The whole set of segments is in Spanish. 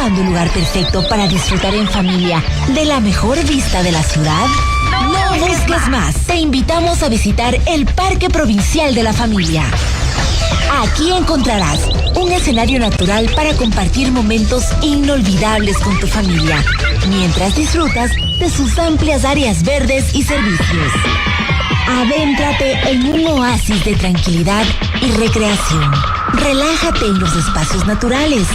buscando el lugar perfecto para disfrutar en familia de la mejor vista de la ciudad? No busques más. Te invitamos a visitar el Parque Provincial de la Familia. Aquí encontrarás un escenario natural para compartir momentos inolvidables con tu familia, mientras disfrutas de sus amplias áreas verdes y servicios. Adéntrate en un oasis de tranquilidad y recreación. Relájate en los espacios naturales,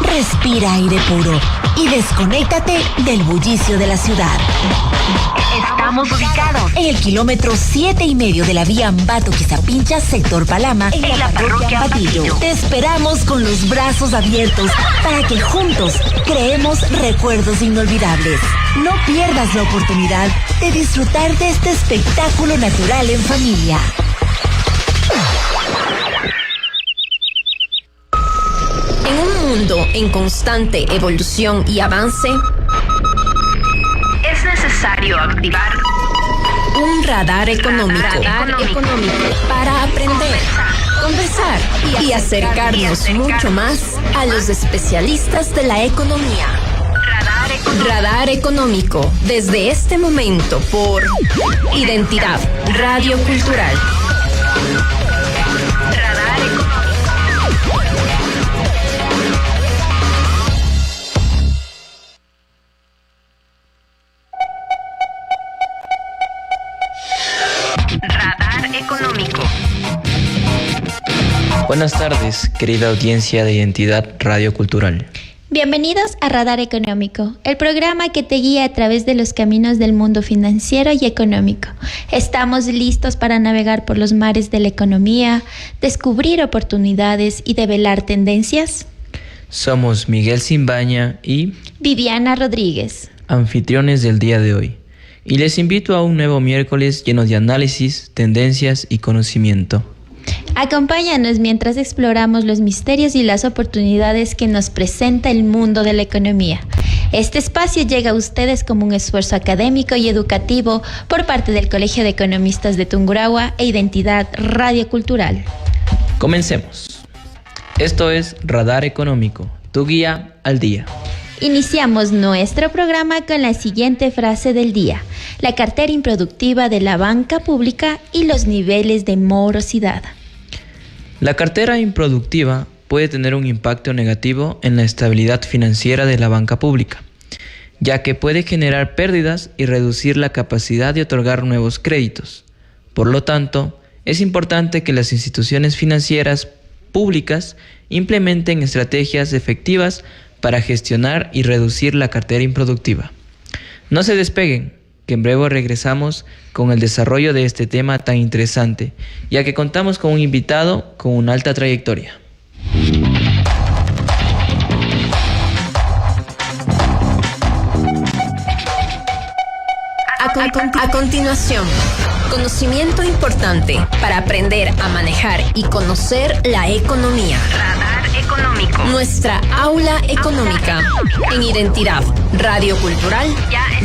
respira aire puro y desconéctate del bullicio de la ciudad. Estamos ubicados en el kilómetro 7,5 de la vía Ambato-Quizapincha, sector Palama, en la parroquia Patillo. Te esperamos con los brazos abiertos para que juntos creemos recuerdos inolvidables. No pierdas la oportunidad de disfrutar de este espectáculo natural en familia. En un mundo en constante evolución y avance, es necesario activar un radar económico para aprender, conversar y acercarnos mucho más a los especialistas de la economía. Radar Económico, desde este momento por Identidad Radio Cultural. Radar Económico. Radar Económico. Buenas tardes, querida audiencia de Identidad Radio Cultural. Bienvenidos a Radar Económico, el programa que te guía a través de los caminos del mundo financiero y económico. Estamos listos para navegar por los mares de la economía, descubrir oportunidades y develar tendencias. Somos Miguel Simbaña y Viviana Rodríguez, anfitriones del día de hoy. Y les invito a un nuevo miércoles lleno de análisis, tendencias y conocimiento. Acompáñanos mientras exploramos los misterios y las oportunidades que nos presenta el mundo de la economía. Este espacio llega a ustedes como un esfuerzo académico y educativo por parte del Colegio de Economistas de Tungurahua e Identidad Radio Cultural. Comencemos. Esto es Radar Económico, tu guía al día. Iniciamos nuestro programa con la siguiente frase del día: la cartera improductiva de la banca pública y los niveles de morosidad. La cartera improductiva puede tener un impacto negativo en la estabilidad financiera de la banca pública, ya que puede generar pérdidas y reducir la capacidad de otorgar nuevos créditos. Por lo tanto, es importante que las instituciones financieras públicas implementen estrategias efectivas para gestionar y reducir la cartera improductiva. No se despeguen, que en breve regresamos con el desarrollo de este tema tan interesante, ya que contamos con un invitado con una alta trayectoria. A continuación, conocimiento importante para aprender a manejar y conocer la economía. Radar Económico. Nuestra aula económica en Identidad Radio Cultural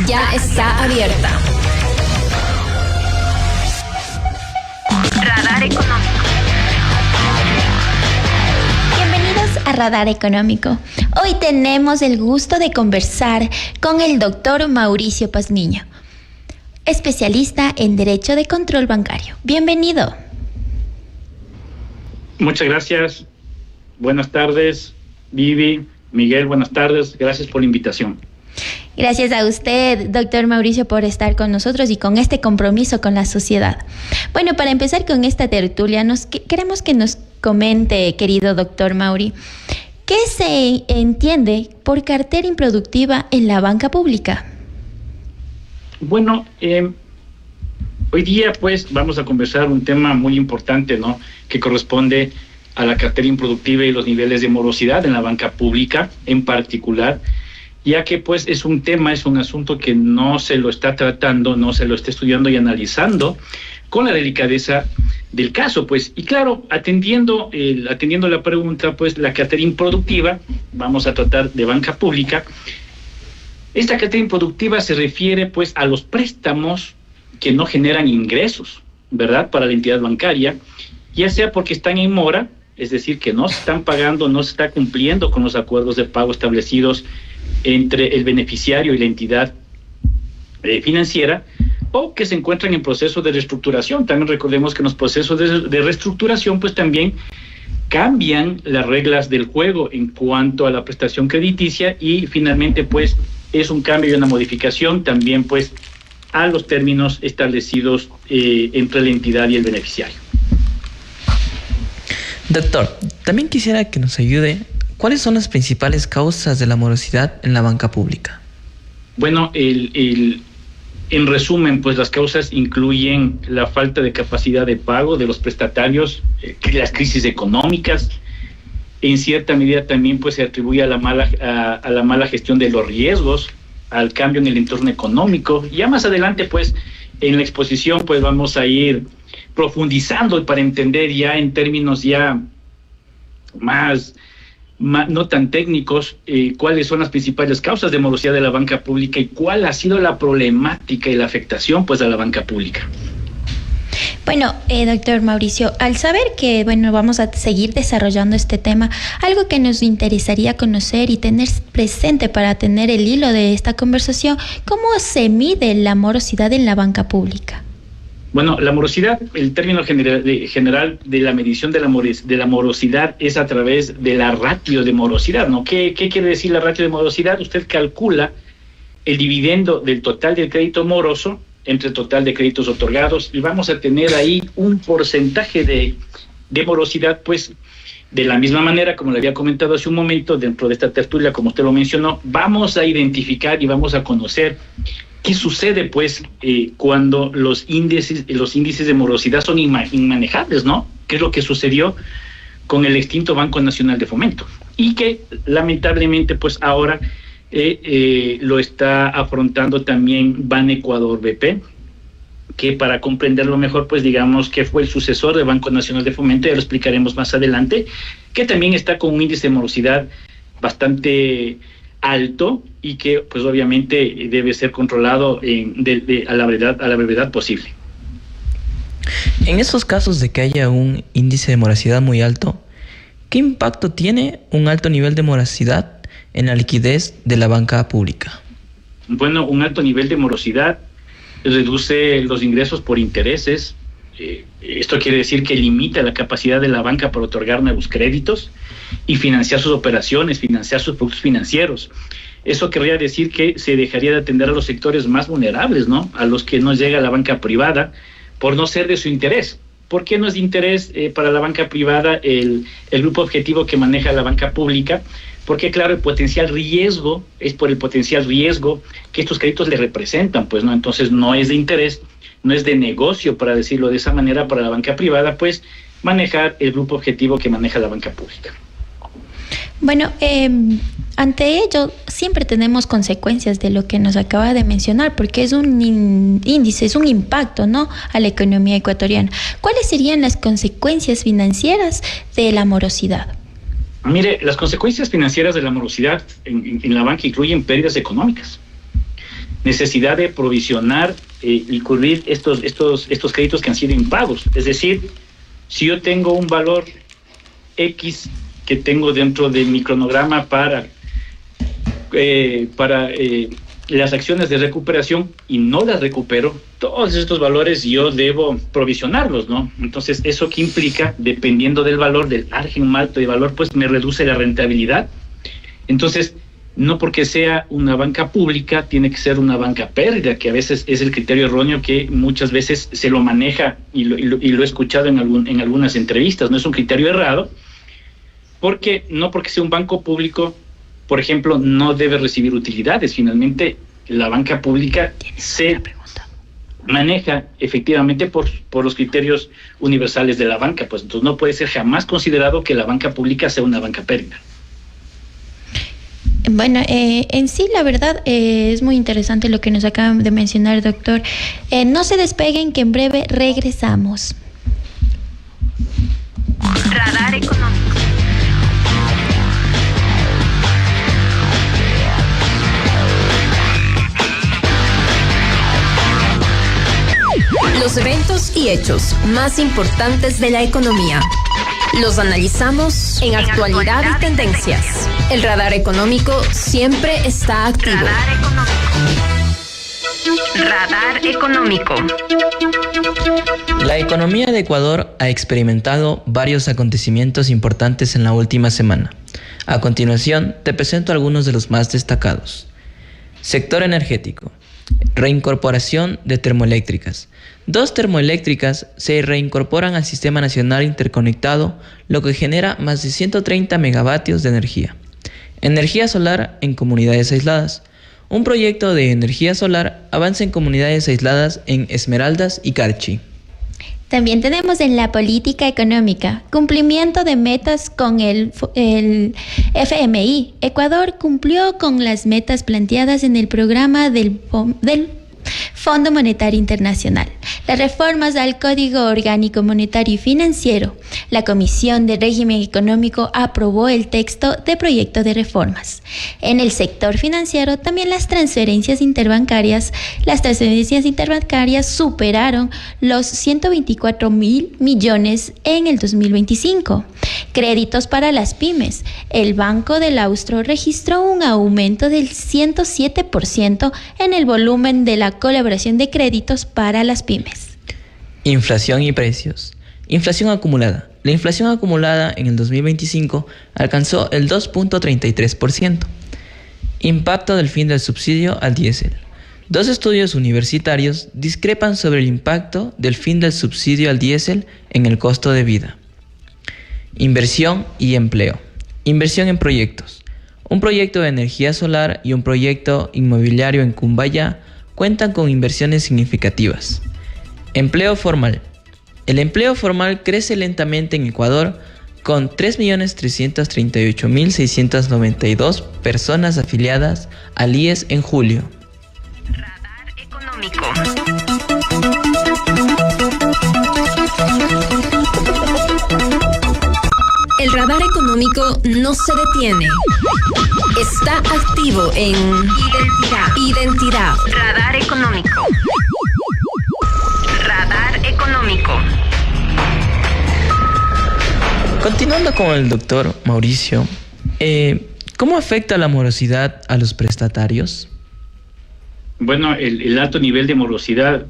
ya está abierta. Radar Económico. Bienvenidos a Radar Económico. Hoy tenemos el gusto de conversar con el doctor Mauricio Pazmiño, especialista en Derecho de Control Bancario. Bienvenido. Muchas gracias. Buenas tardes, Vivi, Miguel, buenas tardes. Gracias por la invitación. Gracias a usted, doctor Mauricio, por estar con nosotros y con este compromiso con la sociedad. Bueno, para empezar con esta tertulia, queremos que nos comente, querido doctor Mauri, ¿qué se entiende por cartera improductiva en la banca pública? Bueno, hoy día pues vamos a conversar un tema muy importante, ¿no?, que corresponde a la cartera improductiva y los niveles de morosidad en la banca pública en particular, ya que pues es un asunto que no se lo está tratando, no se lo está estudiando y analizando con la delicadeza del caso, pues. Y claro, atendiendo la pregunta, pues la cartera improductiva, vamos a tratar de banca pública. Esta cartera improductiva se refiere pues a los préstamos que no generan ingresos, ¿verdad?, para la entidad bancaria, ya sea porque están en mora es decir, que no se están pagando, no se está cumpliendo con los acuerdos de pago establecidos entre el beneficiario y la entidad financiera, o que se encuentran en proceso de reestructuración. También recordemos que en los procesos de reestructuración pues también cambian las reglas del juego en cuanto a la prestación crediticia, y finalmente pues es un cambio y una modificación también pues a los términos establecidos entre la entidad y el beneficiario. Doctor, también quisiera que nos ayude. ¿Cuáles son las principales causas de la morosidad en la banca pública? Bueno, en resumen, pues las causas incluyen la falta de capacidad de pago de los prestatarios, las crisis económicas. En cierta medida también pues se atribuye a la mala gestión de los riesgos, al cambio en el entorno económico. Ya más adelante pues en la exposición pues vamos a ir profundizando para entender ya en términos ya más no tan técnicos, cuáles son las principales causas de morosidad de la banca pública y cuál ha sido la problemática y la afectación pues a la banca pública. Bueno, doctor Mauricio, al saber que vamos a seguir desarrollando este tema, algo que nos interesaría conocer y tener presente para tener el hilo de esta conversación, ¿cómo se mide la morosidad en la banca pública? Bueno, la morosidad, el término general de la medición de la morosidad es a través de la ratio de morosidad, ¿no? ¿Qué quiere decir la ratio de morosidad? Usted calcula el dividendo del total del crédito moroso entre el total de créditos otorgados, y vamos a tener ahí un porcentaje de morosidad, pues de la misma manera, como le había comentado hace un momento, dentro de esta tertulia, como usted lo mencionó, vamos a identificar y vamos a conocer qué sucede pues cuando los índices de morosidad son inmanejables, ¿no? ¿Qué es lo que sucedió con el extinto Banco Nacional de Fomento? Y que lamentablemente pues ahora lo está afrontando también Banecuador BP, que para comprenderlo mejor pues digamos que fue el sucesor del Banco Nacional de Fomento, ya lo explicaremos más adelante, que también está con un índice de morosidad bastante alto y que pues obviamente debe ser controlado a la brevedad posible. En esos casos de que haya un índice de morosidad muy alto, ¿qué impacto tiene un alto nivel de morosidad en la liquidez de la banca pública? Bueno, un alto nivel de morosidad reduce los ingresos por intereses. Esto quiere decir que limita la capacidad de la banca para otorgar nuevos créditos y financiar sus operaciones, financiar sus productos financieros. Eso querría decir que se dejaría de atender a los sectores más vulnerables, ¿no? A los que no llega la banca privada por no ser de su interés. ¿Por qué no es de interés para la banca privada el grupo objetivo que maneja la banca pública? Porque claro, el potencial riesgo es por el potencial riesgo que estos créditos le representan, pues, ¿no? Entonces no es de interés, no es de negocio, para decirlo de esa manera, para la banca privada, pues, manejar el grupo objetivo que maneja la banca pública. Bueno, ante ello siempre tenemos consecuencias de lo que nos acaba de mencionar, porque es un índice, es un impacto, ¿no?, a la economía ecuatoriana. ¿Cuáles serían las consecuencias financieras de la morosidad? Mire, las consecuencias financieras de la morosidad en la banca incluyen pérdidas económicas, necesidad de provisionar y cubrir estos créditos que han sido impagos. Es decir, si yo tengo un valor X que tengo dentro de mi cronograma para las acciones de recuperación y no las recupero, todos estos valores yo debo provisionarlos, ¿no? Entonces, ¿eso qué implica? Dependiendo del valor, del margen alto de valor, pues me reduce la rentabilidad. Entonces, no porque sea una banca pública, tiene que ser una banca pérdida, que a veces es el criterio erróneo que muchas veces se lo maneja, y lo he escuchado en algunas entrevistas. No es un criterio errado, porque no porque sea un banco público, por ejemplo, no debe recibir utilidades. Finalmente, la banca pública se maneja efectivamente por los criterios universales de la banca, pues entonces no puede ser jamás considerado que la banca pública sea una banca pérdida. Bueno, en sí, la verdad, es muy interesante lo que nos acaban de mencionar, doctor. No se despeguen, que en breve regresamos. Radar Económico. Los eventos y hechos más importantes de la economía. Los analizamos en actualidad y tendencias. El radar económico siempre está activo. Radar económico. La economía de Ecuador ha experimentado varios acontecimientos importantes en la última semana. A continuación, te presento algunos de los más destacados. Sector energético. Reincorporación de termoeléctricas. 2 termoeléctricas se reincorporan al Sistema Nacional Interconectado, lo que genera más de 130 megavatios de energía. Energía solar en comunidades aisladas. Un proyecto de energía solar avanza en comunidades aisladas en Esmeraldas y Carchi. También tenemos en la política económica, cumplimiento de metas con el FMI. Ecuador cumplió con las metas planteadas en el programa del Fondo Monetario Internacional. Las reformas al Código Orgánico Monetario y Financiero. La Comisión de Régimen Económico aprobó el texto de proyecto de reformas. En el sector financiero, también las transferencias interbancarias superaron los 124.000 millones en el 2025. Créditos para las pymes. El Banco del Austro registró un aumento del 107% en el volumen de la colaboración de créditos para las pymes. Inflación y precios. Inflación acumulada. La inflación acumulada en el 2025 alcanzó el 2.33%. Impacto del fin del subsidio al diésel. 2 estudios universitarios discrepan sobre el impacto del fin del subsidio al diésel en el costo de vida. Inversión y empleo. Inversión en proyectos. Un proyecto de energía solar y un proyecto inmobiliario en Cumbaya cuentan con inversiones significativas. Empleo formal. El empleo formal crece lentamente en Ecuador con 3.338.692 personas afiliadas al IES en julio. Radar económico. El radar económico no se detiene. Está activo en Identidad. Radar económico. Radar económico. Continuando con el doctor Mauricio, ¿cómo afecta la morosidad a los prestatarios? Bueno, el alto nivel de morosidad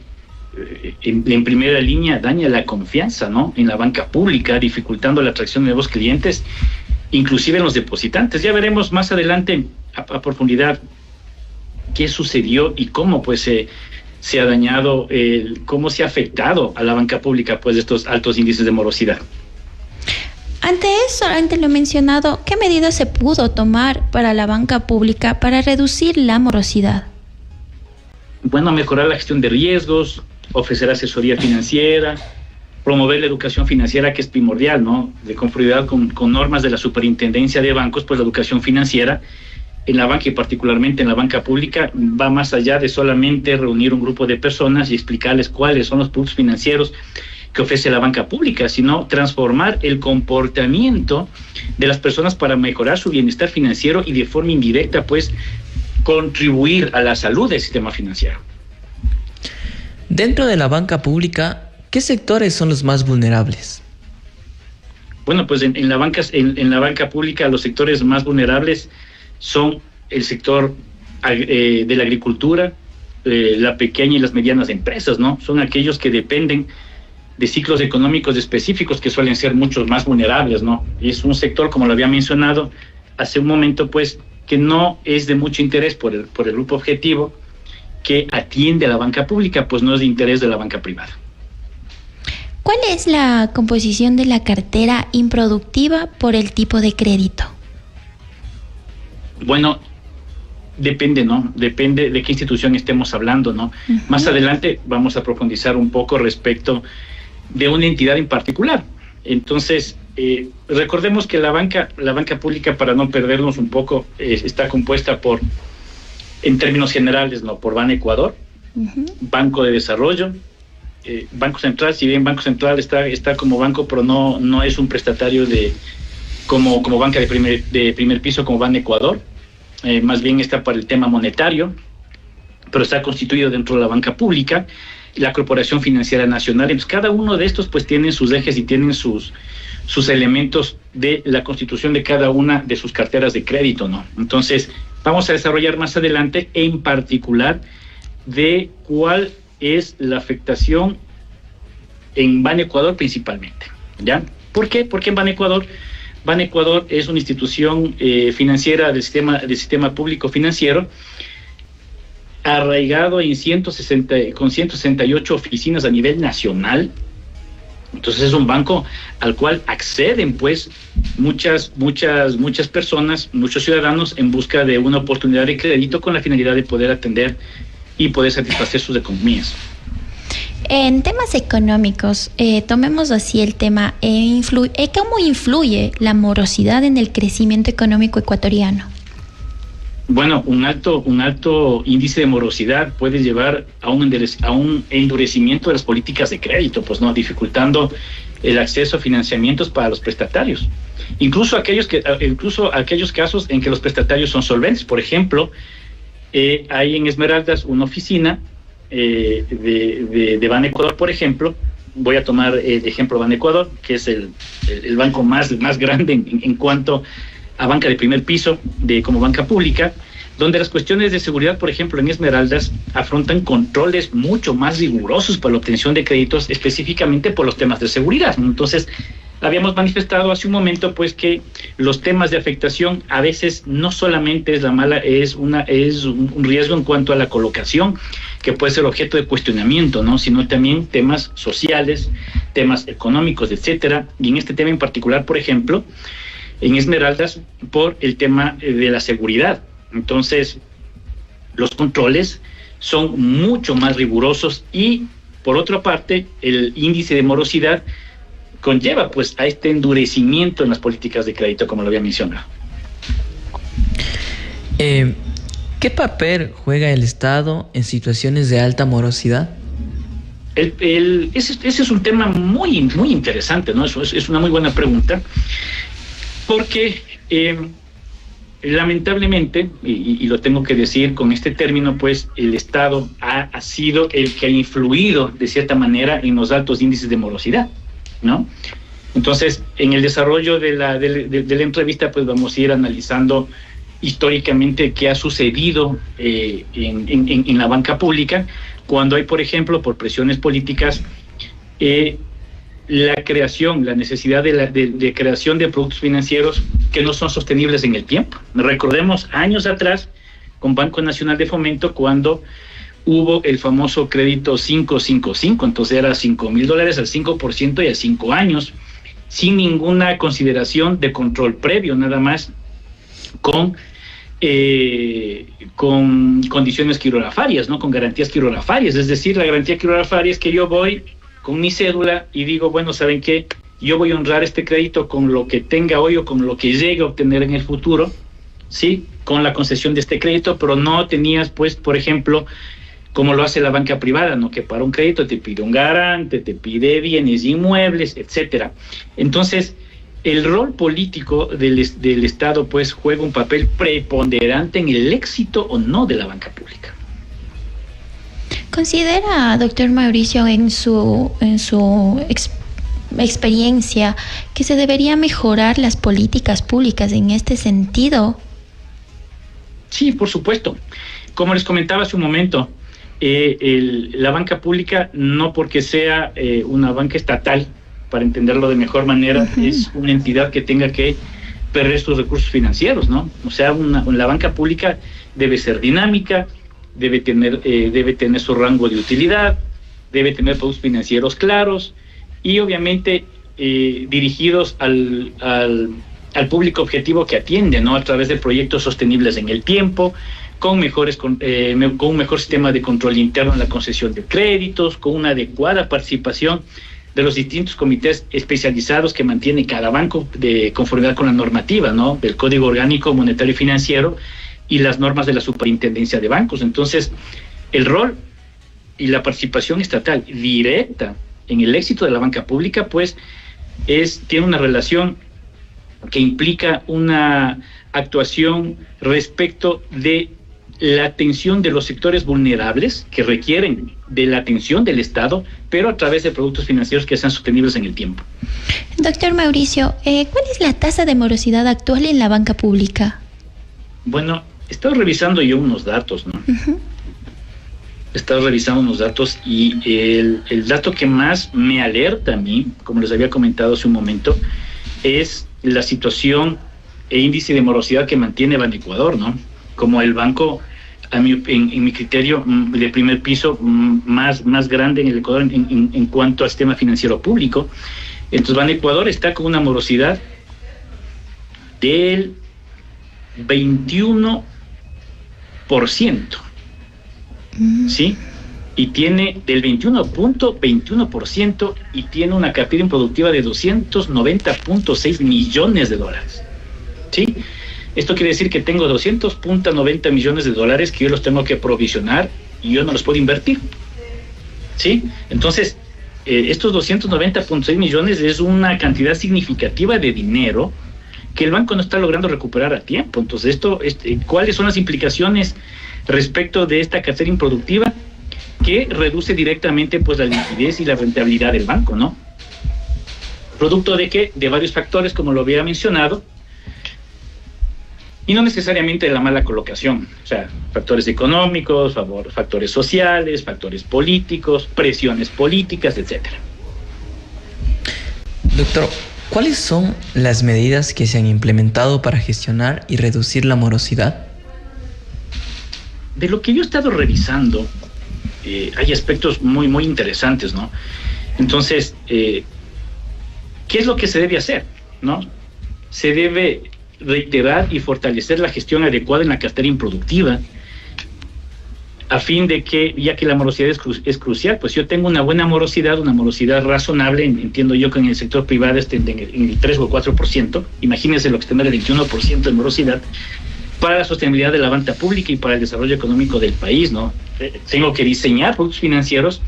en primera línea daña la confianza, ¿no?, en la banca pública, dificultando la atracción de nuevos clientes, inclusive en los depositantes. Ya veremos más adelante a profundidad qué sucedió y cómo pues se ha dañado, cómo se ha afectado a la banca pública pues estos altos índices de morosidad. Ante eso, ante lo mencionado, ¿qué medidas se pudo tomar para la banca pública para reducir la morosidad? Bueno, mejorar la gestión de riesgos, ofrecer asesoría financiera, promover la educación financiera, que es primordial, ¿no?, de conformidad con normas de la Superintendencia de Bancos. Pues la educación financiera en la banca y particularmente en la banca pública va más allá de solamente reunir un grupo de personas y explicarles cuáles son los productos financieros que ofrece la banca pública, sino transformar el comportamiento de las personas para mejorar su bienestar financiero y de forma indirecta pues contribuir a la salud del sistema financiero. Dentro de la banca pública, ¿qué sectores son los más vulnerables? Bueno, pues en la banca pública los sectores más vulnerables son el sector de la agricultura, la pequeña y las medianas empresas, ¿no? Son aquellos que dependen de ciclos económicos específicos que suelen ser muchos más vulnerables, ¿no? Y es un sector, como lo había mencionado hace un momento, pues, que no es de mucho interés por el grupo objetivo que atiende a la banca pública, pues no es de interés de la banca privada. ¿Cuál es la composición de la cartera improductiva por el tipo de crédito? Bueno, depende, ¿no? Depende de qué institución estemos hablando, ¿no? Uh-huh. Más adelante vamos a profundizar un poco respecto de una entidad en particular. Entonces, recordemos que la banca pública, para no perdernos un poco, está compuesta por, en términos generales, ¿no?, por Banecuador, uh-huh, Banco de Desarrollo, Banco Central. Si bien Banco Central está como banco, pero no es un prestatario como banca de primer piso como Banecuador, más bien está para el tema monetario, pero está constituido dentro de la banca pública, la Corporación Financiera Nacional. Entonces cada uno de estos pues tienen sus ejes y tienen sus sus elementos de la constitución de cada una de sus carteras de crédito, ¿no? Entonces, vamos a desarrollar más adelante, en particular, de cuál es la afectación en Banecuador principalmente, ¿ya? ¿Por qué? Porque en Banecuador es una institución financiera del sistema público financiero, arraigado en 168 oficinas a nivel nacional. Entonces es un banco al cual acceden pues muchas personas, muchos ciudadanos en busca de una oportunidad de crédito con la finalidad de poder atender y poder satisfacer sus economías. En temas económicos, tomemos así el tema, ¿cómo influye la morosidad en el crecimiento económico ecuatoriano? Bueno, un alto índice de morosidad puede llevar a un endurecimiento de las políticas de crédito, pues no, dificultando el acceso a financiamientos para los prestatarios. Incluso aquellos casos en que los prestatarios son solventes. Por ejemplo, hay en Esmeraldas una oficina de Banecuador, por ejemplo. Voy a tomar el ejemplo de Banecuador, que es el banco más grande en cuanto a banca de primer piso como banca pública, donde las cuestiones de seguridad, por ejemplo, en Esmeraldas, afrontan controles mucho más rigurosos para la obtención de créditos, específicamente por los temas de seguridad. Entonces, habíamos manifestado hace un momento pues que los temas de afectación a veces no solamente es un riesgo en cuanto a la colocación, que puede ser objeto de cuestionamiento, ¿no?, sino también temas sociales, temas económicos, etcétera. Y en este tema en particular, por ejemplo, en Esmeraldas, por el tema de la seguridad. Entonces, los controles son mucho más rigurosos y, por otra parte, el índice de morosidad conlleva pues a este endurecimiento en las políticas de crédito, como lo había mencionado. ¿Qué papel juega el Estado en situaciones de alta morosidad? Ese es un tema muy interesante, ¿no? Eso es una muy buena pregunta, porque lamentablemente, y lo tengo que decir con este término, pues el Estado ha sido el que ha influido de cierta manera en los altos índices de morosidad, ¿no? Entonces, en el desarrollo de la entrevista, pues vamos a ir analizando históricamente qué ha sucedido en la banca pública cuando hay, por ejemplo, por presiones políticas, la necesidad de creación de productos financieros que no son sostenibles en el tiempo. Recordemos años atrás con Banco Nacional de Fomento, cuando hubo el famoso crédito 555, entonces era $5,000 al 5% y a 5 años, sin ninguna consideración de control previo, nada más con condiciones quirografarias, ¿no?, con garantías quirografarias. Es decir, la garantía quirografária es que yo voy con mi cédula y digo, bueno, ¿saben qué? Yo voy a honrar este crédito con lo que tenga hoy o con lo que llegue a obtener en el futuro, ¿sí?, con la concesión de este crédito, pero no tenías, pues, por ejemplo, como lo hace la banca privada, ¿no?, que para un crédito te pide un garante, te pide bienes inmuebles, etcétera. Entonces, el rol político del Estado, pues, juega un papel preponderante en el éxito o no de la banca pública. ¿Considera, doctor Mauricio, en su experiencia, que se debería mejorar las políticas públicas en este sentido? Sí, por supuesto. Como les comentaba hace un momento, la banca pública, no porque sea una banca estatal, para entenderlo de mejor manera, es una entidad que tenga que perder sus recursos financieros, ¿no? O sea, la banca pública debe ser dinámica, debe tener su rango de utilidad, debe tener productos financieros claros y obviamente dirigidos al público objetivo que atiende, ¿no?, a través de proyectos sostenibles en el tiempo, con un mejor sistema de control interno en la concesión de créditos, con una adecuada participación de los distintos comités especializados que mantiene cada banco de conformidad con la normativa, ¿no?, del Código Orgánico Monetario y Financiero y las normas de la Superintendencia de Bancos. Entonces, el rol y la participación estatal directa en el éxito de la banca pública, pues, tiene una relación que implica una actuación respecto de la atención de los sectores vulnerables que requieren de la atención del Estado, pero a través de productos financieros que sean sostenibles en el tiempo. Doctor Mauricio, ¿cuál es la tasa de morosidad actual en la banca pública? Bueno, he estado revisando yo unos datos, ¿no? Uh-huh. He estado revisando unos datos y el dato que más me alerta a mí, como les había comentado hace un momento, es la situación e índice de morosidad que mantiene Banecuador, ¿no? Como el banco, en mi criterio, de primer piso más grande en el Ecuador en cuanto al sistema financiero público. Entonces, Banecuador está con una morosidad del 21%, ¿sí? Y tiene del 21.21% y tiene una cartera improductiva de 290.6 millones de dólares, ¿sí? Esto quiere decir que tengo 200.90 millones de dólares que yo los tengo que provisionar y yo no los puedo invertir, ¿sí? Entonces, estos 290.6 millones es una cantidad significativa de dinero que el banco no está logrando recuperar a tiempo. Entonces, ¿cuáles son las implicaciones respecto de esta cartera improductiva? Que reduce directamente pues la liquidez y la rentabilidad del banco, ¿no? Producto de que de varios factores, como lo había mencionado, y no necesariamente de la mala colocación, o sea, factores económicos, factores sociales, factores políticos, presiones políticas, etcétera. Doctor, ¿cuáles son las medidas que se han implementado para gestionar y reducir la morosidad? De lo que yo he estado revisando, hay aspectos muy interesantes, ¿no? Entonces, ¿qué es lo que se debe hacer, no? Se debe reiterar y fortalecer la gestión adecuada en la cartera improductiva, a fin de que, ya que la morosidad es crucial, pues yo tengo una buena morosidad, una morosidad razonable, entiendo yo que en el sector privado esté en el 3 o 4%, imagínense lo que es tener el 21% de morosidad, para la sostenibilidad de la banca pública y para el desarrollo económico del país, ¿no? Tengo que diseñar productos financieros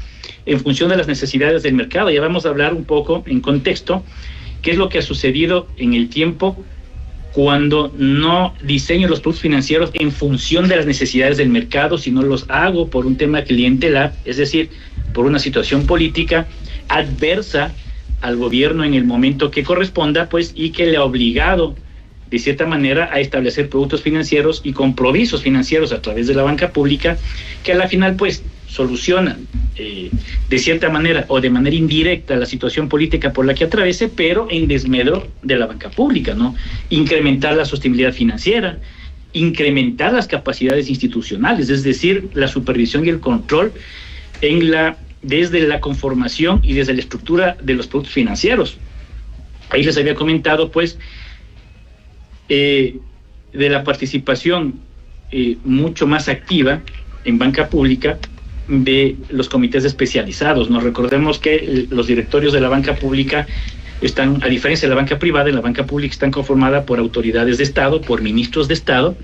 en función de las necesidades del mercado. Ya vamos a hablar un poco en contexto qué es lo que ha sucedido en el tiempo cuando no diseño los productos financieros en función de las necesidades del mercado, sino los hago por un tema clientelar, es decir, por una situación política adversa al gobierno en el momento que corresponda, pues, y que le ha obligado de cierta manera a establecer productos financieros y compromisos financieros a través de la banca pública que a la final pues solucionan de cierta manera o de manera indirecta la situación política por la que atraviese, pero en desmedro de la banca pública, ¿no? Incrementar la sostenibilidad financiera, incrementar las capacidades institucionales, es decir, la supervisión y el control desde la conformación y desde la estructura de los productos financieros. Ahí les había comentado pues de la participación mucho más activa en banca pública de los comités especializados. Nos recordemos que los directorios de la banca pública están, a diferencia de la banca privada, en la banca pública están conformadas por autoridades de Estado, por ministros de Estado,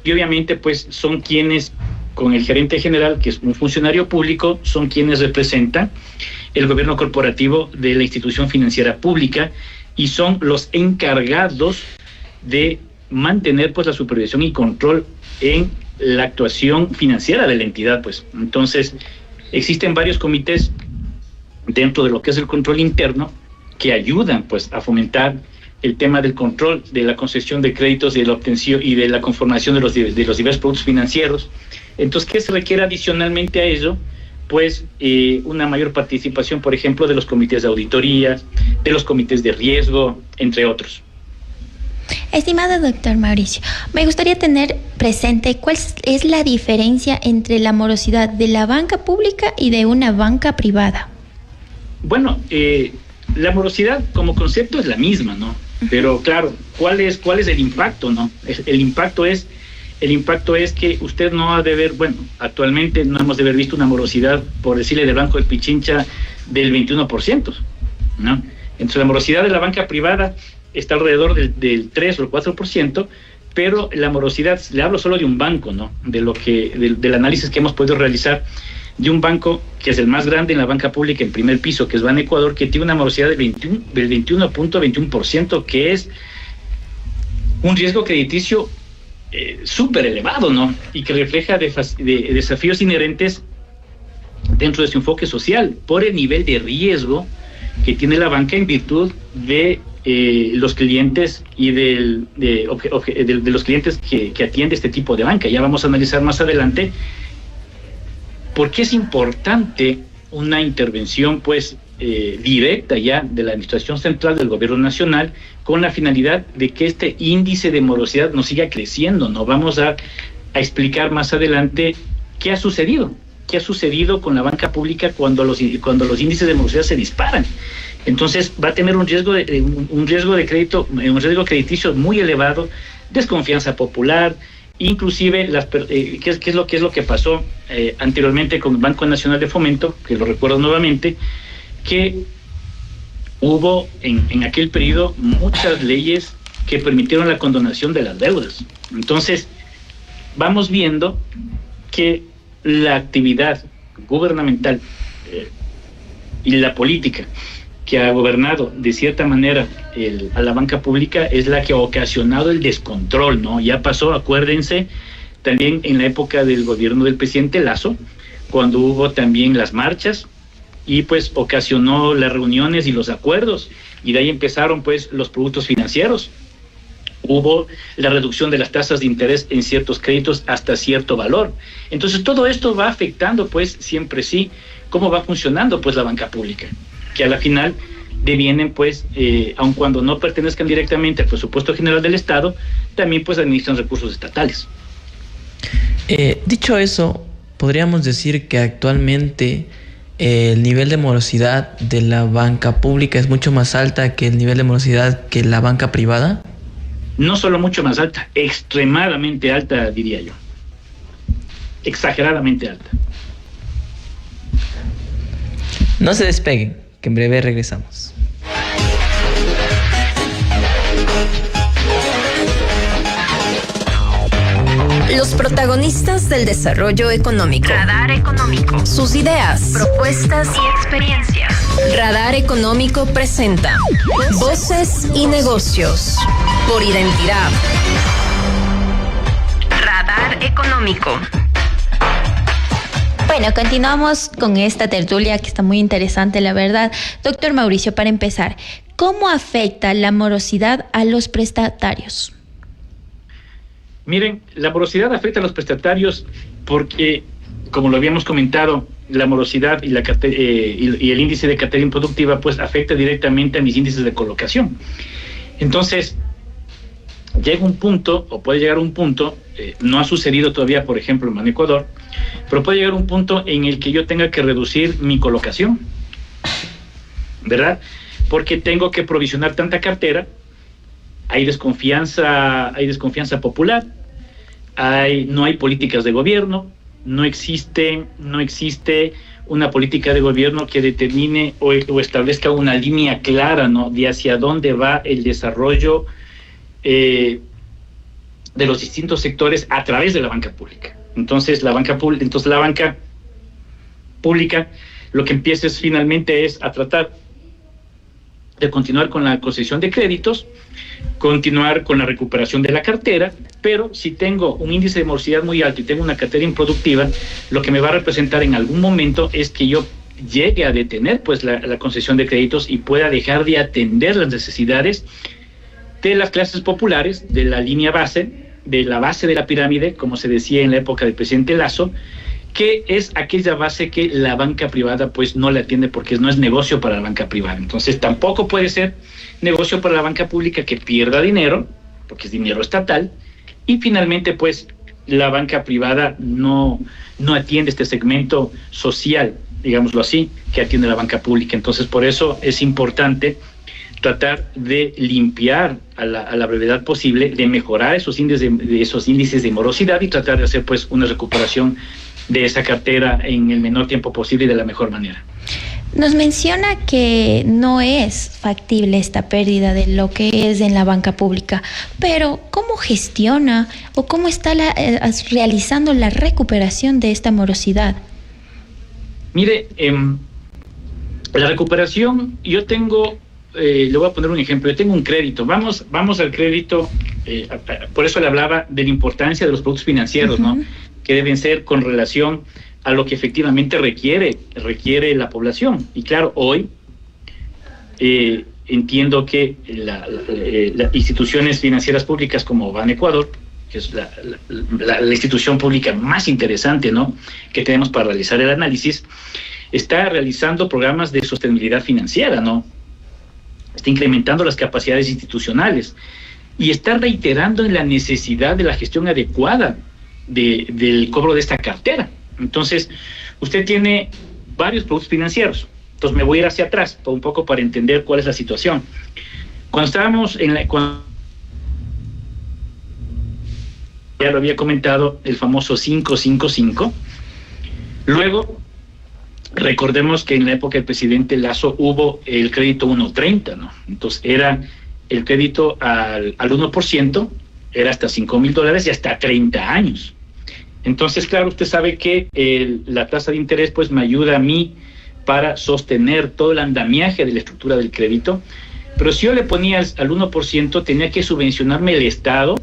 y obviamente pues son quienes, con el gerente general, que es un funcionario público, son quienes representan el gobierno corporativo de la institución financiera pública y son los encargados de mantener pues la supervisión y control en la actuación financiera de la entidad, pues. Entonces, existen varios comités dentro de lo que es el control interno que ayudan pues a fomentar el tema del control de la concesión de créditos, de la obtención y de la conformación de los diversos productos financieros. Entonces, ¿qué se requiere adicionalmente a ello? Pues una mayor participación, por ejemplo, de los comités de auditoría, de los comités de riesgo, entre otros. Estimado doctor Mauricio, me gustaría tener presente cuál es la diferencia entre la morosidad de la banca pública y de una banca privada. Bueno, la morosidad como concepto es la misma, ¿no? Pero claro, ¿cuál es el impacto, no? El impacto es que usted no ha de ver, bueno, actualmente no hemos de haber visto una morosidad, por decirle, del Banco de Pichincha del 21%, ¿no? Entonces la morosidad de la banca privada está alrededor del 3 o el 4%, pero la morosidad, le hablo solo de un banco, ¿no? Del análisis que hemos podido realizar de un banco que es el más grande en la banca pública en primer piso, que es Banecuador, que tiene una morosidad del 21.21%, que es un riesgo crediticio súper elevado, ¿no? Y que refleja de desafíos inherentes dentro de su enfoque social por el nivel de riesgo que tiene la banca en virtud de los clientes y de los clientes que atiende este tipo de banca. Ya vamos a analizar más adelante por qué es importante una intervención pues directa ya de la Administración Central del Gobierno Nacional con la finalidad de que este índice de morosidad no siga creciendo, ¿no? Vamos a explicar más adelante qué ha sucedido con la banca pública cuando los índices de morosidad se disparan. Entonces va a tener un riesgo de crédito, un riesgo crediticio muy elevado, desconfianza popular, inclusive ¿qué es lo que pasó anteriormente con el Banco Nacional de Fomento, que lo recuerdo nuevamente, que hubo en aquel periodo muchas leyes que permitieron la condonación de las deudas. Entonces vamos viendo que la actividad gubernamental y la política que ha gobernado de cierta manera a la banca pública es la que ha ocasionado el descontrol, ¿no? Ya pasó, acuérdense, también en la época del gobierno del presidente Lasso, cuando hubo también las marchas y pues ocasionó las reuniones y los acuerdos, y de ahí empezaron pues los productos financieros. Hubo la reducción de las tasas de interés en ciertos créditos hasta cierto valor. Entonces todo esto va afectando pues siempre sí cómo va funcionando pues la banca pública, que a la final devienen pues, aun cuando no pertenezcan directamente al presupuesto general del Estado, también pues administran recursos estatales. Dicho eso, podríamos decir que actualmente el nivel de morosidad de la banca pública es mucho más alta que el nivel de morosidad que la banca privada. No solo mucho más alta, extremadamente alta, diría yo. Exageradamente alta. No se despeguen, que en breve regresamos. Los protagonistas del desarrollo económico. Radar Económico. Sus ideas, Propuestas y experiencias. Radar Económico presenta Voces y Negocios por Identidad. Radar Económico. Bueno, continuamos con esta tertulia que está muy interesante, la verdad. Doctor Mauricio, para empezar, ¿cómo afecta la morosidad a los prestatarios? Miren, la morosidad afecta a los prestatarios porque, como lo habíamos comentado, la morosidad y el índice de cartera improductiva pues afecta directamente a mis índices de colocación. Entonces, llega un punto, o puede llegar un punto, no ha sucedido todavía, por ejemplo, en Ecuador, pero puede llegar un punto en el que yo tenga que reducir mi colocación, ¿verdad? Porque tengo que provisionar tanta cartera, hay desconfianza popular, no hay políticas de gobierno, no existe una política de gobierno que determine o establezca una línea clara, ¿no?, de hacia dónde va el desarrollo de los distintos sectores a través de la banca pública. Entonces la banca pública lo que empieza finalmente es a tratar de continuar con la concesión de créditos, continuar con la recuperación de la cartera, pero si tengo un índice de morosidad muy alto y tengo una cartera improductiva, lo que me va a representar en algún momento es que yo llegue a detener pues la concesión de créditos y pueda dejar de atender las necesidades de las clases populares, de la línea base, de la base de la pirámide, como se decía en la época del presidente Lasso, que es aquella base que la banca privada pues no la atiende porque no es negocio para la banca privada. Entonces tampoco puede ser negocio para la banca pública que pierda dinero, porque es dinero estatal, y finalmente pues la banca privada no atiende este segmento social, digámoslo así, que atiende la banca pública. Entonces por eso es importante tratar de limpiar a la brevedad posible, de mejorar esos índices de morosidad y tratar de hacer pues una recuperación de esa cartera en el menor tiempo posible y de la mejor manera. Nos menciona que no es factible esta pérdida de lo que es en la banca pública, pero ¿cómo gestiona o cómo está realizando la recuperación de esta morosidad? Mire, la recuperación, yo tengo, le voy a poner un ejemplo, yo tengo un crédito, vamos al crédito, por eso le hablaba de la importancia de los productos financieros, ¿no?, que deben ser con relación a lo que efectivamente requiere la población. Y claro, hoy entiendo que las instituciones financieras públicas como Banecuador, que es la institución pública más interesante, ¿no?, que tenemos para realizar el análisis, está realizando programas de sostenibilidad financiera, ¿no? Está incrementando las capacidades institucionales y está reiterando en la necesidad de la gestión adecuada del cobro de esta cartera. Entonces, usted tiene varios productos financieros. Entonces, me voy a ir hacia atrás un poco para entender cuál es la situación. Cuando estábamos ya lo había comentado, el famoso 555. Luego, recordemos que en la época del presidente Lasso hubo el crédito 1.30, ¿no? Entonces, era el crédito al 1%, era hasta $5,000 y hasta 30 años. Entonces, claro, usted sabe que la tasa de interés pues me ayuda a mí para sostener todo el andamiaje de la estructura del crédito, pero si yo le ponía al 1%, tenía que subvencionarme el Estado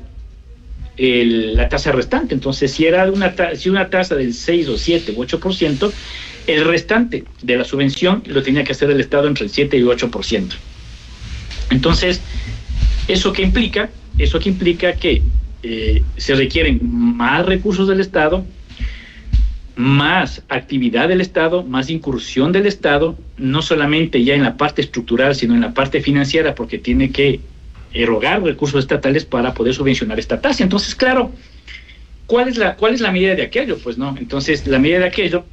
la tasa restante. Entonces, si era una tasa del 6 o 7 u 8%, el restante de la subvención lo tenía que hacer el Estado entre el 7 y 8%. Entonces, ¿eso qué implica? Eso que implica que se requieren más recursos del Estado, más actividad del Estado, más incursión del Estado, no solamente ya en la parte estructural, sino en la parte financiera, porque tiene que erogar recursos estatales para poder subvencionar esta tasa. Entonces, claro, ¿cuál es la medida de aquello? Pues no, entonces la medida de aquello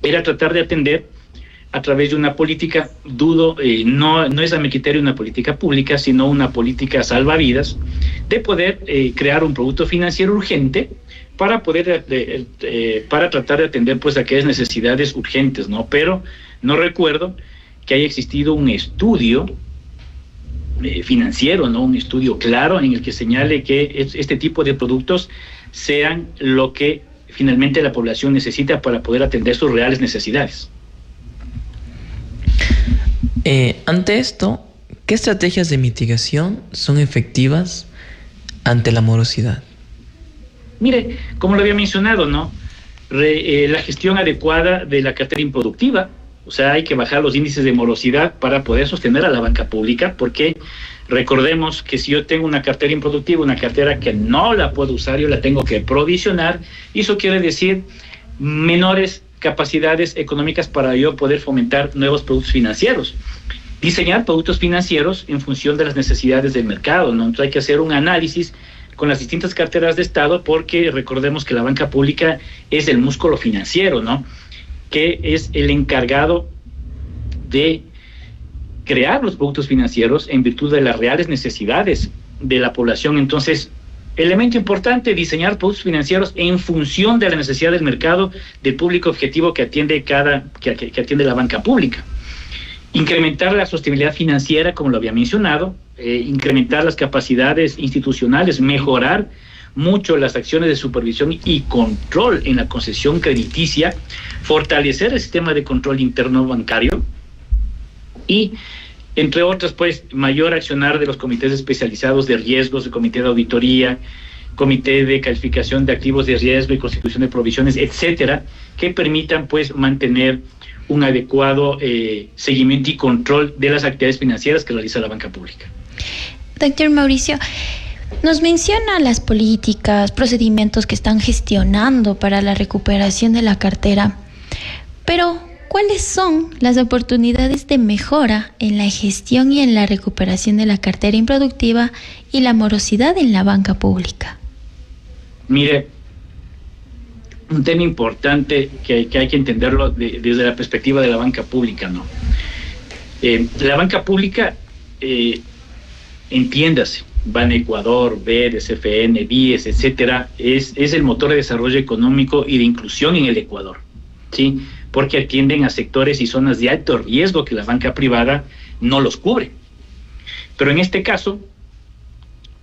era tratar de atender a través de una política, no es a mi criterio una política pública, sino una política salvavidas, de poder crear un producto financiero urgente para tratar de atender pues aquellas necesidades urgentes, ¿no? Pero no recuerdo que haya existido un estudio financiero, ¿no? Un estudio claro en el que señale que este tipo de productos sean lo que finalmente la población necesita para poder atender sus reales necesidades. Ante esto, ¿qué estrategias de mitigación son efectivas ante la morosidad? Mire, como lo había mencionado, ¿no? La gestión adecuada de la cartera improductiva. O sea, hay que bajar los índices de morosidad para poder sostener a la banca pública, porque recordemos que si yo tengo una cartera improductiva, una cartera que no la puedo usar, yo la tengo que provisionar, y eso quiere decir menores capacidades económicas para yo poder fomentar nuevos productos financieros. Diseñar productos financieros en función de las necesidades del mercado, ¿no? Entonces hay que hacer un análisis con las distintas carteras de Estado, porque recordemos que la banca pública es el músculo financiero, ¿no?, que es el encargado de crear los productos financieros en virtud de las reales necesidades de la población. Entonces, elemento importante, diseñar productos financieros en función de la necesidad del mercado, del público objetivo que atiende que atiende la banca pública. Incrementar la sostenibilidad financiera, como lo había mencionado, incrementar las capacidades institucionales, mejorar mucho las acciones de supervisión y control en la concesión crediticia, fortalecer el sistema de control interno bancario y, entre otras, pues, mayor accionar de los comités especializados de riesgos, el comité de auditoría, comité de calificación de activos de riesgo y constitución de provisiones, etcétera, que permitan pues mantener un adecuado seguimiento y control de las actividades financieras que realiza la banca pública. Doctor Mauricio, nos menciona las políticas, procedimientos que están gestionando para la recuperación de la cartera, pero ¿cuáles son las oportunidades de mejora en la gestión y en la recuperación de la cartera improductiva y la morosidad en la banca pública? Mire, un tema importante que hay que entenderlo desde la perspectiva de la banca pública, ¿no? La banca pública, entiéndase, Banecuador, BED, CFN, BIES, etcétera, es el motor de desarrollo económico y de inclusión en el Ecuador, ¿sí? Porque atienden a sectores y zonas de alto riesgo que la banca privada no los cubre. Pero en este caso,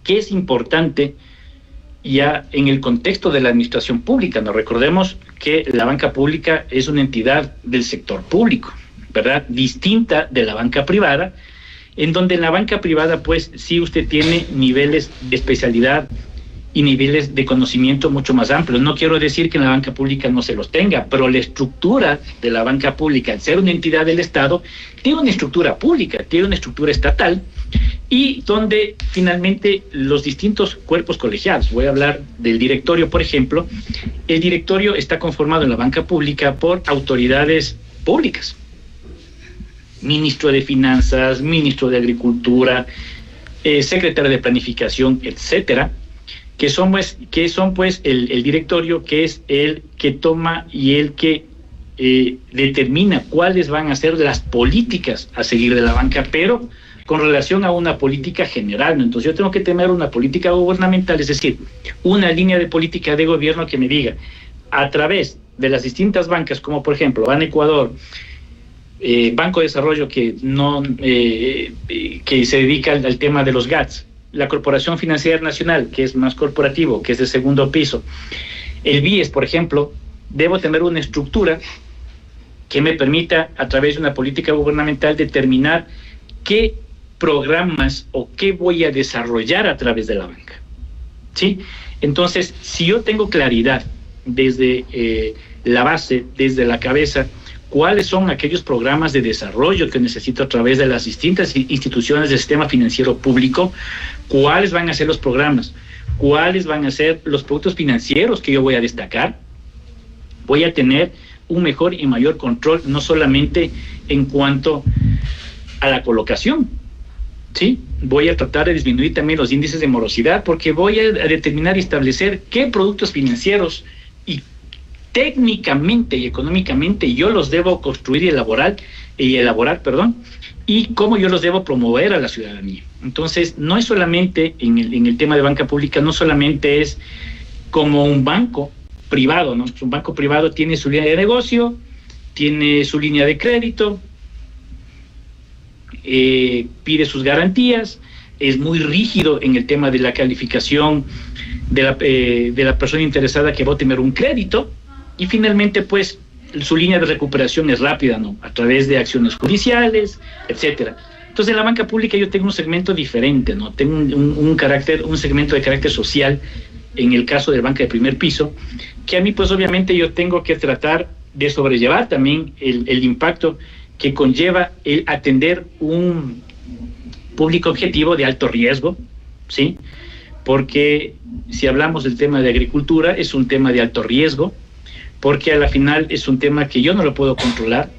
¿qué es importante ya en el contexto de la administración pública? Nos recordemos que la banca pública es una entidad del sector público, ¿verdad? Distinta de la banca privada, en donde en la banca privada, pues, sí usted tiene niveles de especialidad y niveles de conocimiento mucho más amplios. No quiero decir que en la banca pública no se los tenga, pero la estructura de la banca pública, al ser una entidad del Estado, tiene una estructura pública, tiene una estructura estatal, y donde finalmente los distintos cuerpos colegiados, voy a hablar del directorio, por ejemplo, el directorio está conformado en la banca pública por autoridades públicas, ministro de Finanzas, ministro de Agricultura, secretario de Planificación, etcétera, que son pues el directorio, que es el que toma y el que determina cuáles van a ser las políticas a seguir de la banca, pero con relación a una política general, ¿no? Entonces yo tengo que tener una política gubernamental, es decir, una línea de política de gobierno que me diga, a través de las distintas bancas, como por ejemplo Ban Ecuador, Banco de Desarrollo que se dedica al tema de los GATS, la Corporación Financiera Nacional, que es más corporativo, que es de segundo piso, el BIES, por ejemplo, debo tener una estructura que me permita, a través de una política gubernamental, determinar qué programas o qué voy a desarrollar a través de la banca, ¿sí? Entonces, si yo tengo claridad desde la base, desde la cabeza, cuáles son aquellos programas de desarrollo que necesito a través de las distintas instituciones del sistema financiero público, cuáles van a ser los programas, cuáles van a ser los productos financieros que yo voy a destacar, voy a tener un mejor y mayor control, no solamente en cuanto a la colocación, ¿sí? Voy a tratar de disminuir también los índices de morosidad, porque voy a determinar y establecer qué productos financieros y técnicamente y económicamente yo los debo construir y elaborar, y cómo yo los debo promover a la ciudadanía. Entonces, no es solamente en el tema de banca pública, no solamente es como un banco privado, ¿no? Un banco privado tiene su línea de negocio, tiene su línea de crédito, pide sus garantías, es muy rígido en el tema de la calificación de la persona interesada que va a tener un crédito, y finalmente pues su línea de recuperación es rápida, ¿no? A través de acciones judiciales, etcétera. Entonces en la banca pública yo tengo un segmento diferente, ¿no? Tengo un segmento de carácter social, en el caso de banca de primer piso, que a mí pues obviamente yo tengo que tratar de sobrellevar también el impacto que conlleva el atender un público objetivo de alto riesgo, ¿sí? Porque si hablamos del tema de agricultura, es un tema de alto riesgo, porque a la final es un tema que yo no lo puedo controlar,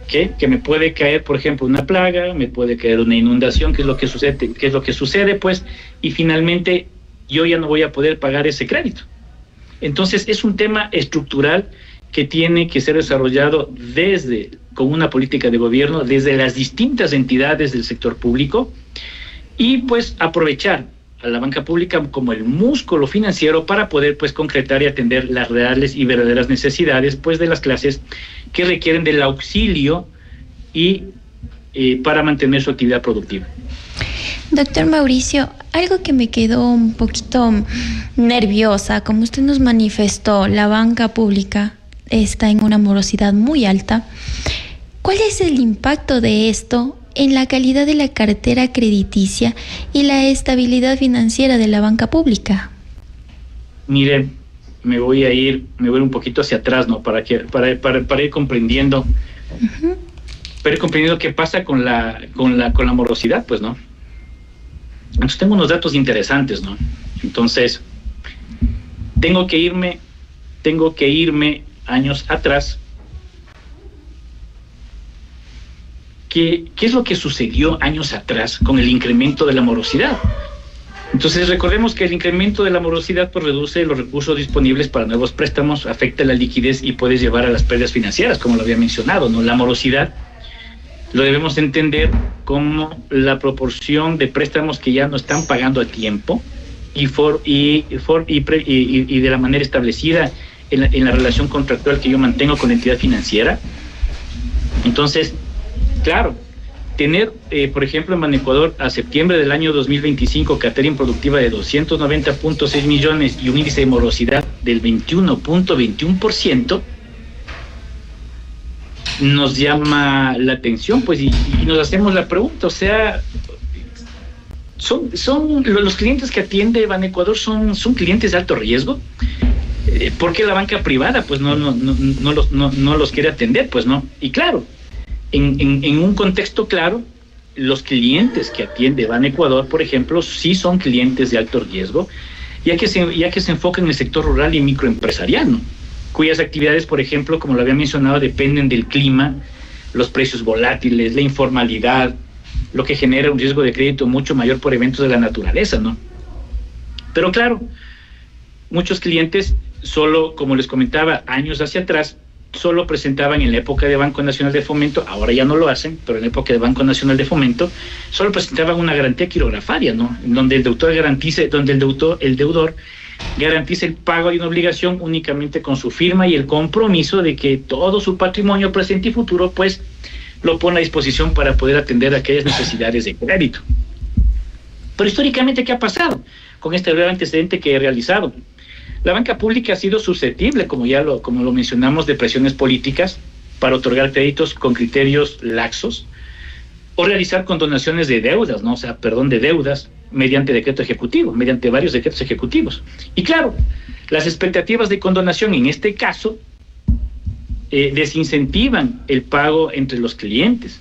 que me puede caer, por ejemplo, una plaga, me puede caer una inundación, que es lo que sucede, pues, y finalmente yo ya no voy a poder pagar ese crédito. Entonces es un tema estructural que tiene que ser desarrollado con una política de gobierno, desde las distintas entidades del sector público, y pues aprovechar a la banca pública como el músculo financiero para poder pues concretar y atender las reales y verdaderas necesidades pues de las clases que requieren del auxilio y para mantener su actividad productiva. Doctor Mauricio, algo que me quedó un poquito nerviosa, como usted nos manifestó, la banca pública está en una morosidad muy alta. ¿Cuál es el impacto de esto en la calidad de la cartera crediticia y la estabilidad financiera de la banca pública? Mire, me voy a ir un poquito hacia atrás, ¿no? Para ir comprendiendo, para ir comprendiendo qué pasa con la morosidad, pues, ¿no? Entonces tengo unos datos interesantes, ¿no? Entonces tengo que irme años atrás. ¿Qué es lo que sucedió años atrás con el incremento de la morosidad? Entonces recordemos que el incremento de la morosidad pues reduce los recursos disponibles para nuevos préstamos, afecta la liquidez y puede llevar a las pérdidas financieras, como lo había mencionado, ¿no? La morosidad lo debemos entender como la proporción de préstamos que ya no están pagando a tiempo y de la manera establecida en la relación contractual que yo mantengo con la entidad financiera. Entonces, claro, tener, por ejemplo, en Ban Ecuador a septiembre del año 2025 cartera improductiva de 290.6 millones y un índice de morosidad del 21.21%, nos llama la atención, pues, y nos hacemos la pregunta, o sea, Los clientes que atiende Banecuador son clientes de alto riesgo. ¿Por qué la banca privada pues no los quiere atender? Pues no. Y claro, en un contexto claro, los clientes que atiende Banecuador, por ejemplo, sí son clientes de alto riesgo, ya que se enfocan en el sector rural y microempresarial, ¿no? Cuyas actividades, por ejemplo, como lo había mencionado, dependen del clima, los precios volátiles, la informalidad, lo que genera un riesgo de crédito mucho mayor por eventos de la naturaleza, ¿no? Pero claro, muchos clientes solo, como les comentaba, años hacia atrás, solo presentaban en la época de Banco Nacional de Fomento, ahora ya no lo hacen, pero en la época de Banco Nacional de Fomento, solo presentaban una garantía quirografaria, ¿no? En donde el deudor garantiza el pago de una obligación únicamente con su firma y el compromiso de que todo su patrimonio presente y futuro, pues, lo pone a disposición para poder atender aquellas necesidades de crédito. Pero históricamente, ¿qué ha pasado con este breve antecedente que he realizado? La banca pública ha sido susceptible, como lo mencionamos, de presiones políticas para otorgar créditos con criterios laxos o realizar condonaciones de deudas, ¿no? De deudas mediante decreto ejecutivo, mediante varios decretos ejecutivos. Y claro, las expectativas de condonación en este caso desincentivan el pago entre los clientes,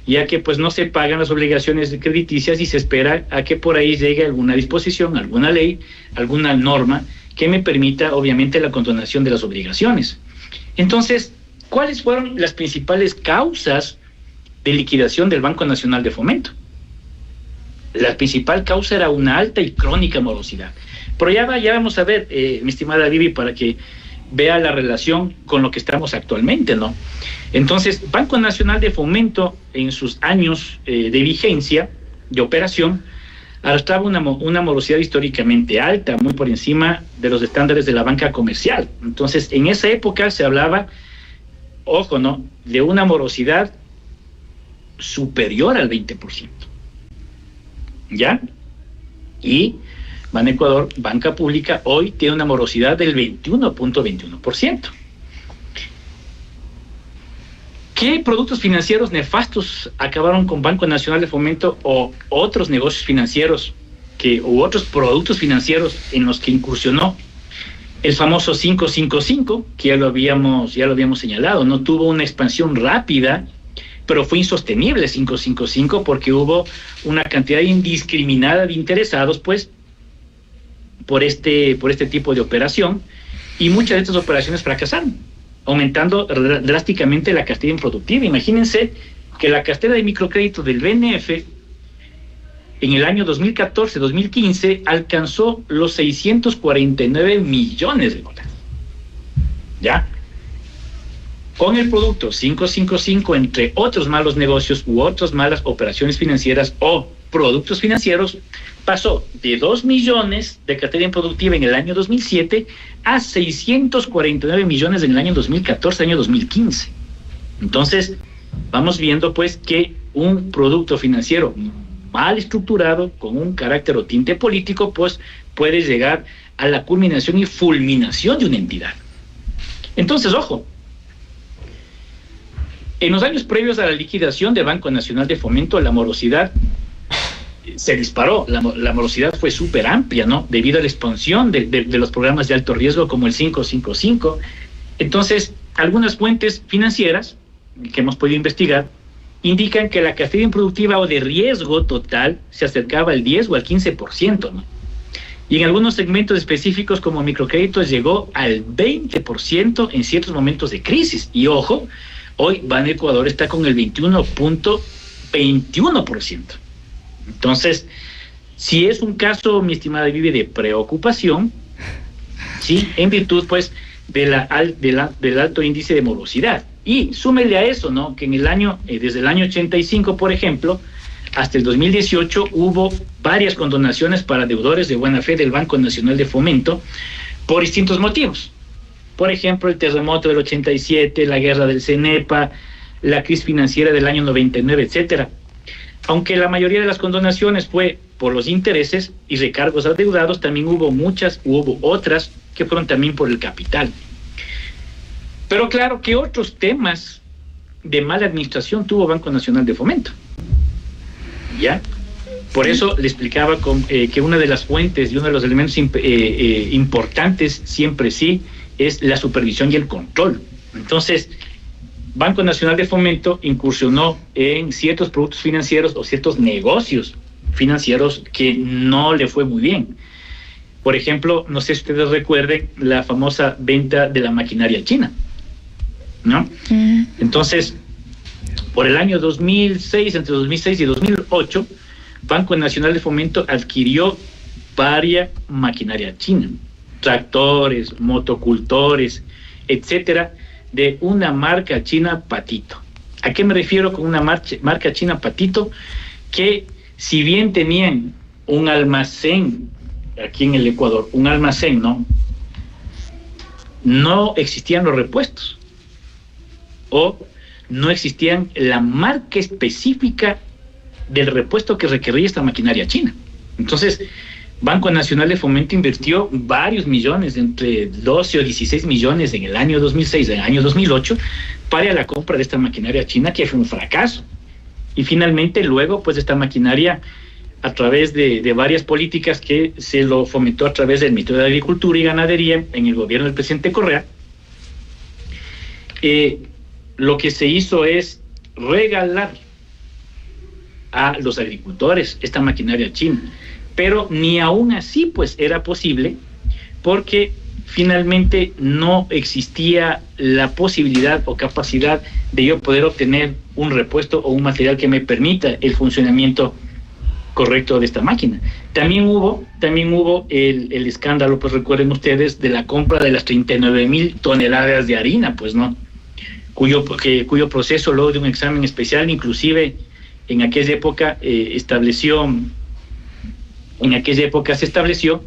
ya que pues no se pagan las obligaciones crediticias y se espera a que por ahí llegue alguna disposición, alguna ley, alguna norma que me permita, obviamente, la condonación de las obligaciones. Entonces, ¿cuáles fueron las principales causas de liquidación del Banco Nacional de Fomento? La principal causa era una alta y crónica morosidad. Pero ya vamos a ver, mi estimada Vivi, para que vea la relación con lo que estamos actualmente, ¿no? Entonces, Banco Nacional de Fomento, en sus años de vigencia, de operación, arrastraba una morosidad históricamente alta, muy por encima de los estándares de la banca comercial. Entonces, en esa época se hablaba, ojo, ¿no?, de una morosidad superior al 20%. ¿Ya? Y Banecuador, banca pública, hoy tiene una morosidad del 21.21%. ¿Qué productos financieros nefastos acabaron con Banco Nacional de Fomento o otros negocios financieros u otros productos financieros en los que incursionó? El famoso 555, que ya lo habíamos señalado, no tuvo una expansión rápida, pero fue insostenible 555 porque hubo una cantidad indiscriminada de interesados, pues, por este tipo de operación, y muchas de estas operaciones fracasaron, aumentando drásticamente la cartera improductiva. Imagínense que la cartera de microcrédito del BNF en el año 2014-2015 alcanzó los 649 millones de dólares. ¿Ya? Con el producto 555, entre otros malos negocios u otras malas operaciones financieras o productos financieros, pasó de 2 millones de cartera improductiva en el año 2007 a 649 millones en el año 2014, año 2015. Entonces, vamos viendo pues que un producto financiero mal estructurado, con un carácter o tinte político, pues puede llegar a la culminación y fulminación de una entidad. Entonces, ojo, en los años previos a la liquidación de Banco Nacional de Fomento, la morosidad se disparó, la morosidad fue súper amplia, ¿no? Debido a la expansión de los programas de alto riesgo como el 555. Entonces, algunas fuentes financieras que hemos podido investigar indican que la cartera improductiva o de riesgo total se acercaba al 10 o al 15%, ¿no? Y en algunos segmentos específicos como microcréditos llegó al 20% en ciertos momentos de crisis. Y ojo, hoy Banecuador está con el 21.21%. Entonces, si es un caso, mi estimada Vivi, de preocupación, sí, en virtud pues del alto índice de morosidad. Y súmele a eso, ¿no?, que en el año, desde el año 85, por ejemplo, hasta el 2018 hubo varias condonaciones para deudores de buena fe del Banco Nacional de Fomento por distintos motivos. Por ejemplo, el terremoto del 87, la guerra del CENEPA, la crisis financiera del año 99, etcétera. Aunque la mayoría de las condonaciones fue por los intereses y recargos adeudados, también hubo otras que fueron también por el capital. Pero claro, ¿qué otros temas de mala administración tuvo Banco Nacional de Fomento? ¿Ya? Por eso le explicaba que una de las fuentes y uno de los elementos importantes siempre sí es la supervisión y el control. Entonces, Banco Nacional de Fomento incursionó en ciertos productos financieros o ciertos negocios financieros que no le fue muy bien. Por ejemplo, no sé si ustedes recuerden la famosa venta de la maquinaria china, ¿no? Entonces, por el año 2006, entre 2006 y 2008, Banco Nacional de Fomento adquirió varias maquinaria china, tractores, motocultores, etcétera, de una marca china Patito. ¿A qué me refiero con una marca china Patito? Que si bien tenían un almacén aquí en el Ecuador, un almacén, no existían los repuestos o no existían la marca específica del repuesto que requería esta maquinaria china. Entonces, Banco Nacional de Fomento invirtió varios millones, entre 12 o 16 millones en el año 2006, en el año 2008, para la compra de esta maquinaria china, que fue un fracaso. Y finalmente, luego, pues esta maquinaria, a través de varias políticas que se lo fomentó a través del Ministerio de Agricultura y Ganadería en el gobierno del presidente Correa, lo que se hizo es regalar a los agricultores esta maquinaria china, pero ni aún así pues era posible, porque finalmente no existía la posibilidad o capacidad de yo poder obtener un repuesto o un material que me permita el funcionamiento correcto de esta máquina. También hubo el escándalo, pues recuerden ustedes, de la compra de las 39,000 toneladas de harina, pues no, cuyo proceso luego de un examen especial, inclusive en aquella época se estableció,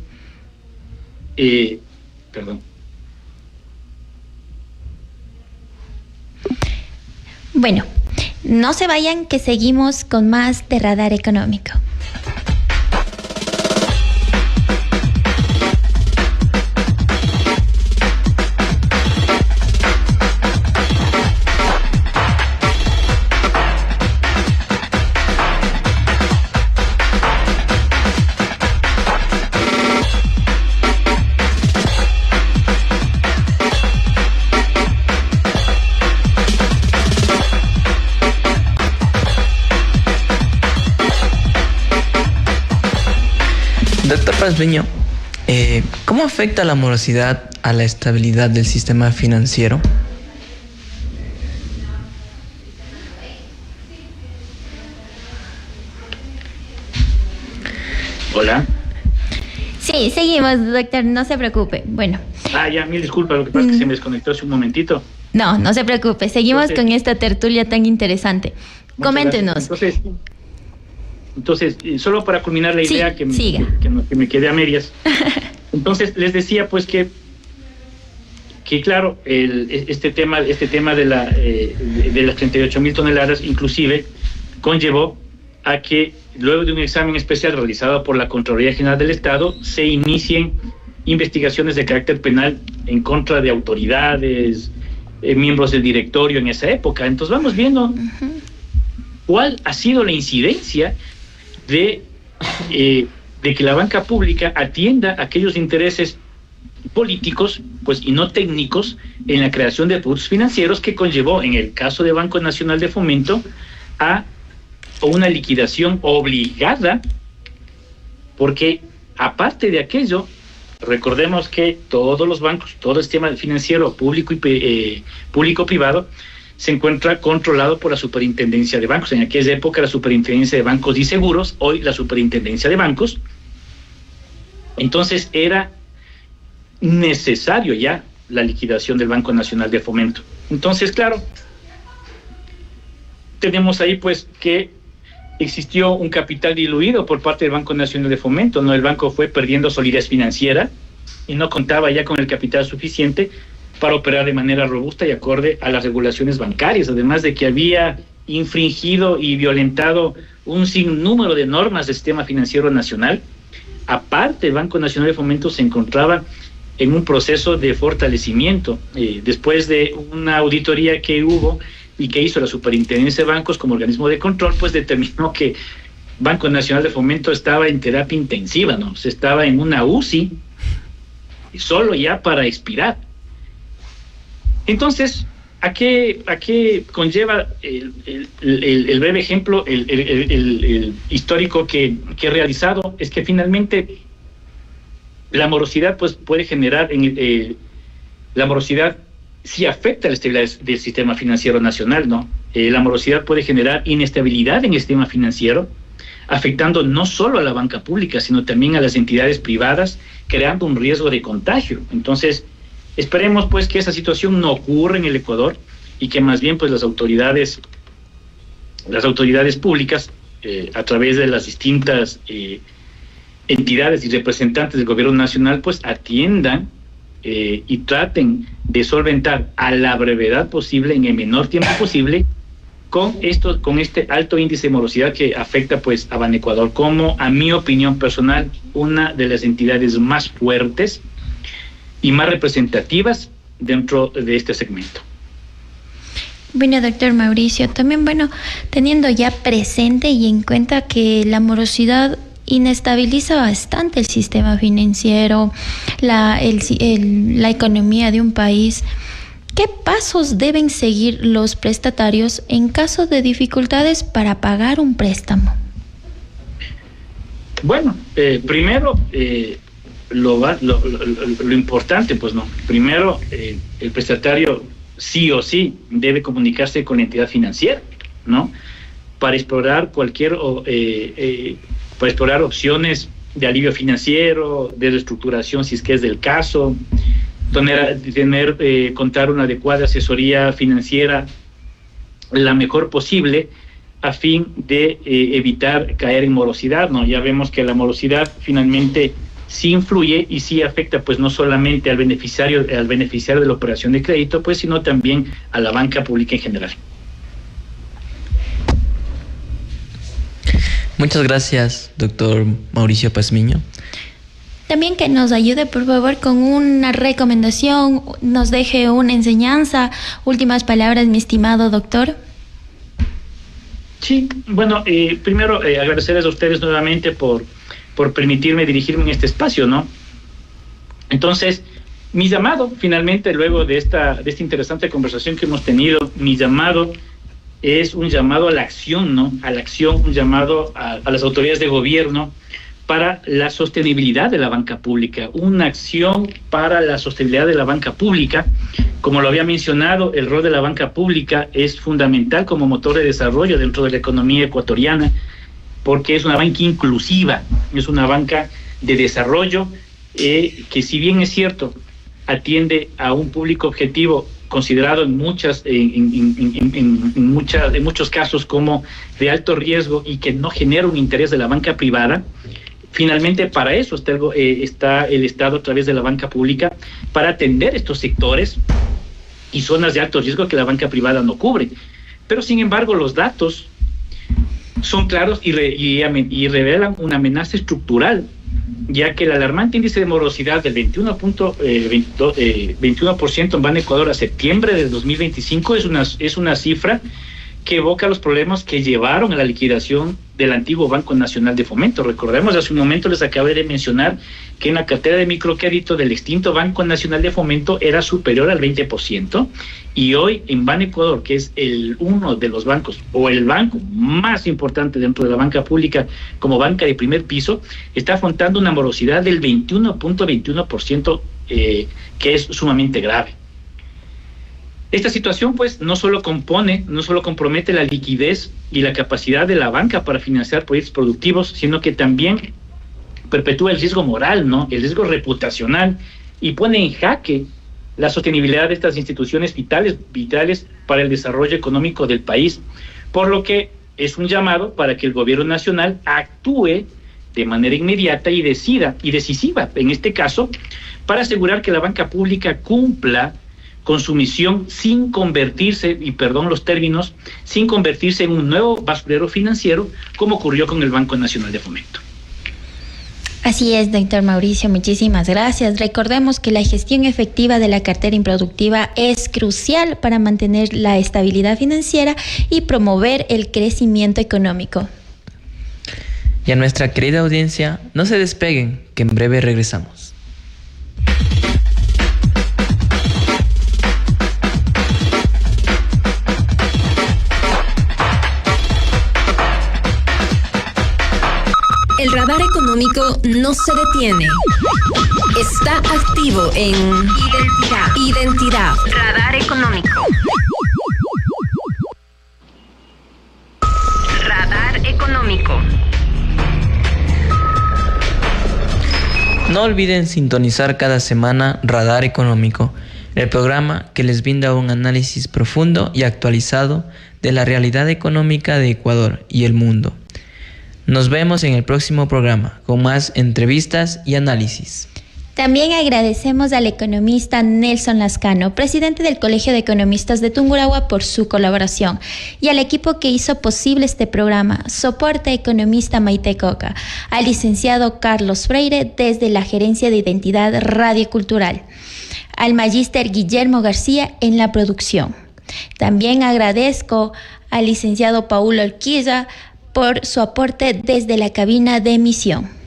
Bueno, no se vayan, que seguimos con más de Radar Económico. Doctor Pazmiño, ¿cómo afecta la morosidad a la estabilidad del sistema financiero? Hola. Sí, seguimos, doctor, no se preocupe. Bueno. Ya, mil disculpas, lo que pasa es que se me desconectó hace un momentito. No se preocupe, seguimos con esta tertulia tan interesante. Coméntenos. Entonces, solo para culminar la idea que me quedé a medias. Entonces, les decía pues que claro, este tema de las 38,000 toneladas inclusive conllevó a que luego de un examen especial realizado por la Contraloría General del Estado se inicien investigaciones de carácter penal en contra de autoridades, miembros del directorio en esa época. Entonces vamos viendo cuál ha sido la incidencia de que la banca pública atienda aquellos intereses políticos, pues, y no técnicos, en la creación de productos financieros, que conllevó, en el caso de Banco Nacional de Fomento, a una liquidación obligada, porque aparte de aquello, recordemos que todos los bancos, todo el sistema financiero público y público-privado se encuentra controlado por la Superintendencia de Bancos. En aquella época la Superintendencia de Bancos y Seguros, hoy la Superintendencia de Bancos. Entonces era necesario ya la liquidación del Banco Nacional de Fomento. Entonces, claro, tenemos ahí pues que existió un capital diluido por parte del Banco Nacional de Fomento, ¿no? El banco fue perdiendo solidez financiera y no contaba ya con el capital suficiente para operar de manera robusta y acorde a las regulaciones bancarias, además de que había infringido y violentado un sinnúmero de normas del sistema financiero nacional. Aparte, el Banco Nacional de Fomento se encontraba en un proceso de fortalecimiento. Después de una auditoría que hubo y que hizo la Superintendencia de Bancos como organismo de control, pues determinó que Banco Nacional de Fomento estaba en terapia intensiva, ¿no? Se estaba en una UCI, solo ya para expirar. Entonces, ¿a qué conlleva el breve ejemplo, el histórico que he realizado? Es que finalmente la morosidad pues puede generar, la morosidad sí afecta la estabilidad del sistema financiero nacional, ¿no? La morosidad puede generar inestabilidad en el sistema financiero, afectando no solo a la banca pública, sino también a las entidades privadas, creando un riesgo de contagio. Entonces, esperemos pues que esa situación no ocurra en el Ecuador y que más bien pues las autoridades públicas, a través de las distintas entidades y representantes del gobierno nacional, pues atiendan y traten de solventar a la brevedad posible, en el menor tiempo posible, con este alto índice de morosidad que afecta pues a Banecuador como, a mi opinión personal, una de las entidades más fuertes y más representativas dentro de este segmento. Bueno, doctor Mauricio, también teniendo ya presente y en cuenta que la morosidad inestabiliza bastante el sistema financiero, la economía de un país, ¿qué pasos deben seguir los prestatarios en caso de dificultades para pagar un préstamo? Bueno, primero, lo importante, pues no. Primero, el prestatario sí o sí debe comunicarse con la entidad financiera, ¿no? Para explorar para explorar opciones de alivio financiero, de reestructuración si es que es del caso, contar una adecuada asesoría financiera la mejor posible a fin de evitar caer en morosidad, ¿no? Ya vemos que la morosidad finalmente sí influye y sí afecta pues no solamente al beneficiario de la operación de crédito, pues sino también a la banca pública en general. Muchas gracias, doctor Mauricio Pazmiño. También que nos ayude, por favor, con una recomendación, nos deje una enseñanza. Últimas palabras, mi estimado doctor. Sí, bueno, primero agradecerles a ustedes nuevamente por permitirme dirigirme en este espacio, ¿no? Entonces, mi llamado, finalmente, luego de esta interesante conversación que hemos tenido, mi llamado es un llamado a la acción, ¿no? A la acción, un llamado a las autoridades de gobierno para la sostenibilidad de la banca pública, una acción para la sostenibilidad de la banca pública. Como lo había mencionado, el rol de la banca pública es fundamental como motor de desarrollo dentro de la economía ecuatoriana, porque es una banca inclusiva, es una banca de desarrollo que, si bien es cierto, atiende a un público objetivo considerado en muchos casos como de alto riesgo y que no genera un interés de la banca privada, finalmente para eso está el Estado a través de la banca pública, para atender estos sectores y zonas de alto riesgo que la banca privada no cubre. Pero sin embargo los datos son claros y revelan una amenaza estructural, ya que el alarmante índice de morosidad del 21% en Banecuador a septiembre del 2025 es una cifra que evoca los problemas que llevaron a la liquidación del antiguo Banco Nacional de Fomento. Recordemos, hace un momento les acabé de mencionar que en la cartera de microcrédito del extinto Banco Nacional de Fomento era superior al 20%, y hoy en Banecuador, que es uno de los bancos o el banco más importante dentro de la banca pública como banca de primer piso, está afrontando una morosidad del 21.21%, que es sumamente grave. Esta situación pues no solo compromete la liquidez y la capacidad de la banca para financiar proyectos productivos, sino que también perpetúa el riesgo moral, ¿no? El riesgo reputacional, y pone en jaque la sostenibilidad de estas instituciones vitales para el desarrollo económico del país, por lo que es un llamado para que el gobierno nacional actúe de manera inmediata y decisiva, en este caso, para asegurar que la banca pública cumpla con su misión sin convertirse, y perdón los términos, sin convertirse en un nuevo basurero financiero, como ocurrió con el Banco Nacional de Fomento. Así es, doctor Mauricio, muchísimas gracias. Recordemos que la gestión efectiva de la cartera improductiva es crucial para mantener la estabilidad financiera y promover el crecimiento económico. Y a nuestra querida audiencia, no se despeguen, que en breve regresamos. El radar económico no se detiene. Está activo en Identidad. Radar económico. Radar económico. No olviden sintonizar cada semana Radar Económico, el programa que les brinda un análisis profundo y actualizado de la realidad económica de Ecuador y el mundo. Nos vemos en el próximo programa con más entrevistas y análisis. También agradecemos al economista Nelson Lascano, presidente del Colegio de Economistas de Tungurahua, por su colaboración, y al equipo que hizo posible este programa, soporte economista Maite Coca, al licenciado Carlos Freire desde la Gerencia de Identidad Radiocultural, al magíster Guillermo García en la producción. También agradezco al licenciado Paulo Urquiza por su aporte desde la cabina de emisión.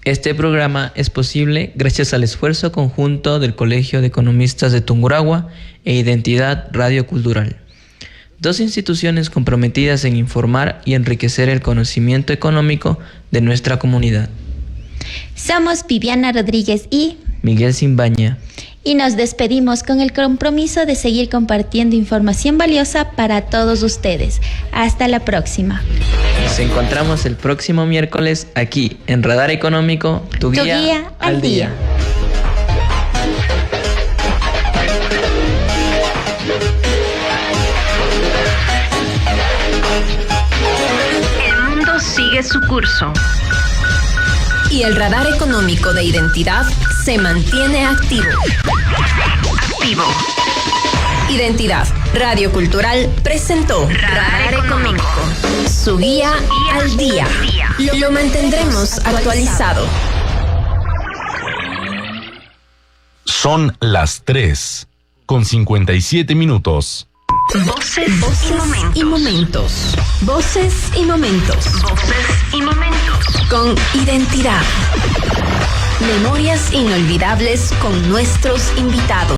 Este programa es posible gracias al esfuerzo conjunto del Colegio de Economistas de Tungurahua e Identidad Radiocultural, dos instituciones comprometidas en informar y enriquecer el conocimiento económico de nuestra comunidad. Somos Viviana Rodríguez y Miguel Simbaña. Y nos despedimos con el compromiso de seguir compartiendo información valiosa para todos ustedes. Hasta la próxima. Nos encontramos el próximo miércoles aquí en Radar Económico, tu guía al día. El mundo sigue su curso. Y el radar económico de Identidad se mantiene activo. Identidad Radiocultural presentó Radar Económico. Su guía al día. Lo mantendremos actualizado. Son las 3:57. Voces y momentos. Voces y momentos. Voces y momentos. Con Identidad. Memorias inolvidables con nuestros invitados.